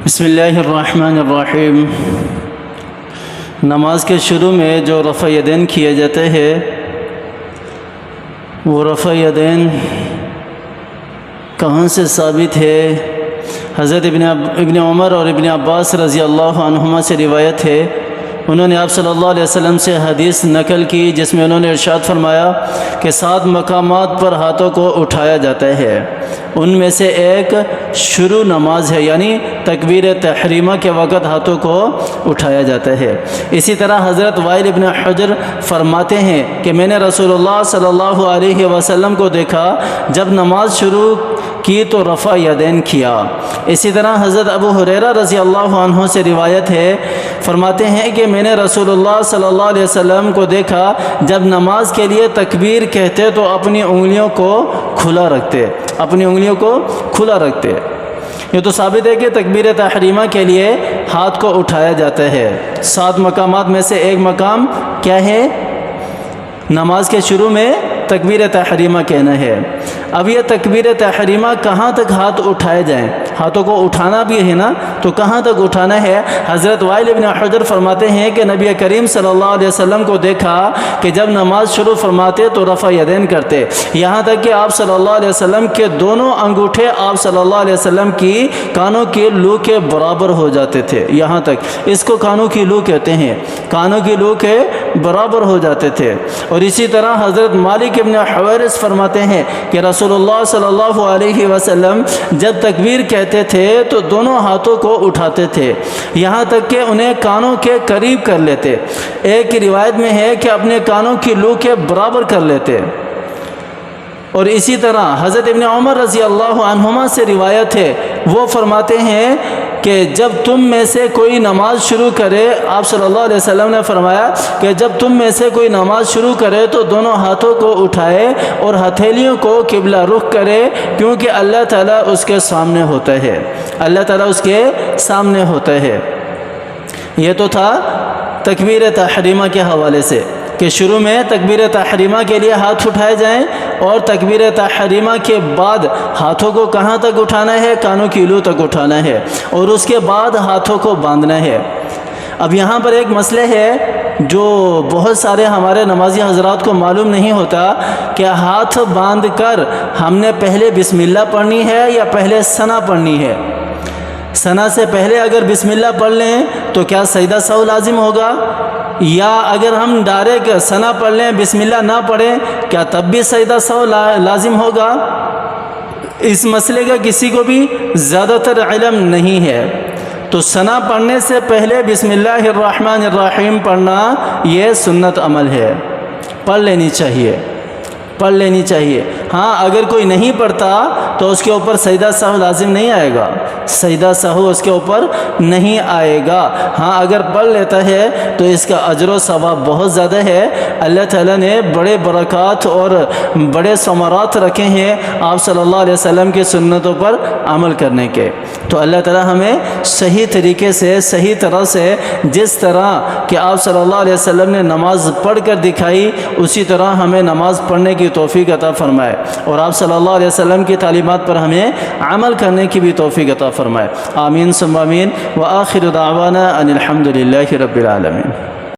بسم اللہ الرحمن الرحیم۔ نماز کے شروع میں جو رفع یدین کیے جاتے ہیں وہ رفع یدین کہاں سے ثابت ہے؟ حضرت ابن عمر اور ابن عباس رضی اللہ عنہما سے روایت ہے، انہوں نے آپ صلی اللہ علیہ وسلم سے حدیث نقل کی جس میں انہوں نے ارشاد فرمایا کہ 7 مقامات پر ہاتھوں کو اٹھایا جاتا ہے، ان میں سے ایک شروع نماز ہے، یعنی تکبیر تحریمہ کے وقت ہاتھوں کو اٹھایا جاتا ہے۔ اسی طرح حضرت وائل ابن حجر فرماتے ہیں کہ میں نے رسول اللہ صلی اللہ علیہ وسلم کو دیکھا جب نماز شروع کی تو رفع یدین کیا۔ اسی طرح حضرت ابو ہریرہ رضی اللہ عنہ سے روایت ہے، فرماتے ہیں کہ میں نے رسول اللہ صلی اللہ علیہ وسلم کو دیکھا جب نماز کے لیے تکبیر کہتے تو اپنی انگلیوں کو کھلا رکھتے۔ یہ تو ثابت ہے کہ تکبیر تحریمہ کے لیے ہاتھ کو اٹھایا جاتا ہے۔ 7 مقامات میں سے ایک مقام کیا ہے؟ نماز کے شروع میں تکبیر تحریمہ کہنا ہے۔ اب یہ تکبیر تحریمہ کہاں تک ہاتھ اٹھائے جائیں؟ ہاتھوں کو اٹھانا بھی ہے نا، تو کہاں تک اٹھانا ہے؟ حضرت وائل ابن حجر فرماتے ہیں کہ نبی کریم صلی اللہ علیہ وسلم کو دیکھا کہ جب نماز شروع فرماتے تو رفع یدین کرتے، یہاں تک کہ آپ صلی اللہ علیہ وسلم کے دونوں انگوٹھے آپ صلی اللہ علیہ وسلم کی کانوں کے لو کے برابر ہو جاتے تھے۔ یہاں تک اس کو کانوں کی لو کہتے ہیں، کانوں کی لو کے برابر ہو جاتے تھے۔ اور اسی طرح حضرت مالک ابن حویرث فرماتے ہیں کہ رسول اللہ صلی اللہ علیہ وسلم جب تکبیر کہتے تھے تو دونوں ہاتھوں کو اٹھاتے تھے، یہاں تک کہ انہیں کانوں کے قریب کر لیتے۔ ایک روایت میں ہے کہ اپنے کانوں کی لو کے برابر کر لیتے۔ اور اسی طرح حضرت ابن عمر رضی اللہ عنہما سے روایت ہے، وہ فرماتے ہیں کہ جب تم میں سے کوئی نماز شروع کرے، آپ صلی اللہ علیہ وسلم نے فرمایا کہ جب تم میں سے کوئی نماز شروع کرے تو دونوں ہاتھوں کو اٹھائے اور ہتھیلیوں کو قبلہ رخ کرے، کیونکہ اللہ تعالیٰ اس کے سامنے ہوتا ہے، اللہ تعالیٰ اس کے سامنے ہوتا ہے۔ یہ تو تھا تکبیر تحریمہ کے حوالے سے کہ شروع میں تکبیر تحریمہ کے لیے ہاتھ اٹھائے جائیں، اور تکبیر تحریمہ کے بعد ہاتھوں کو کہاں تک اٹھانا ہے؟ کانوں کی لو تک اٹھانا ہے، اور اس کے بعد ہاتھوں کو باندھنا ہے۔ اب یہاں پر ایک مسئلہ ہے جو بہت سارے ہمارے نمازی حضرات کو معلوم نہیں ہوتا کہ ہاتھ باندھ کر ہم نے پہلے بسم اللہ پڑھنی ہے یا پہلے ثنا پڑھنی ہے؟ ثنا سے پہلے اگر بسم اللہ پڑھ لیں تو کیا سجدہ سہو لازم ہوگا؟ یا اگر ہم ڈائریکٹ ثنا پڑھ لیں بسم اللہ نہ پڑھیں کیا تب بھی سجدہ سہو لازم ہوگا؟ اس مسئلے کا کسی کو بھی زیادہ تر علم نہیں ہے۔ تو ثنا پڑھنے سے پہلے بسم اللہ الرحمن الرحیم پڑھنا یہ سنت عمل ہے، پڑھ لینی چاہیے۔ ہاں اگر کوئی نہیں پڑھتا تو اس کے اوپر سجدہ سہو لازم نہیں آئے گا، سجدہ سہو اس کے اوپر نہیں آئے گا۔ ہاں اگر پڑھ لیتا ہے تو اس کا اجر و ثواب بہت زیادہ ہے۔ اللہ تعالیٰ نے بڑے برکات اور بڑے ثمرات رکھے ہیں آپ صلی اللہ علیہ وسلم کی سنتوں پر عمل کرنے کے۔ تو اللہ تعالیٰ ہمیں صحیح طریقے سے، صحیح طرح سے، جس طرح کہ آپ صلی اللہ علیہ وسلم نے نماز پڑھ کر دکھائی اسی طرح ہمیں نماز پڑھنے کی توفیق عطا فرمائے، اور آپ صلی اللہ علیہ وسلم کی تعلیمات پر ہمیں عمل کرنے کی بھی توفیق عطا فرمائے۔ آمین ثم آمین، وآخر دعوانا ان الحمد للہ رب العالمین۔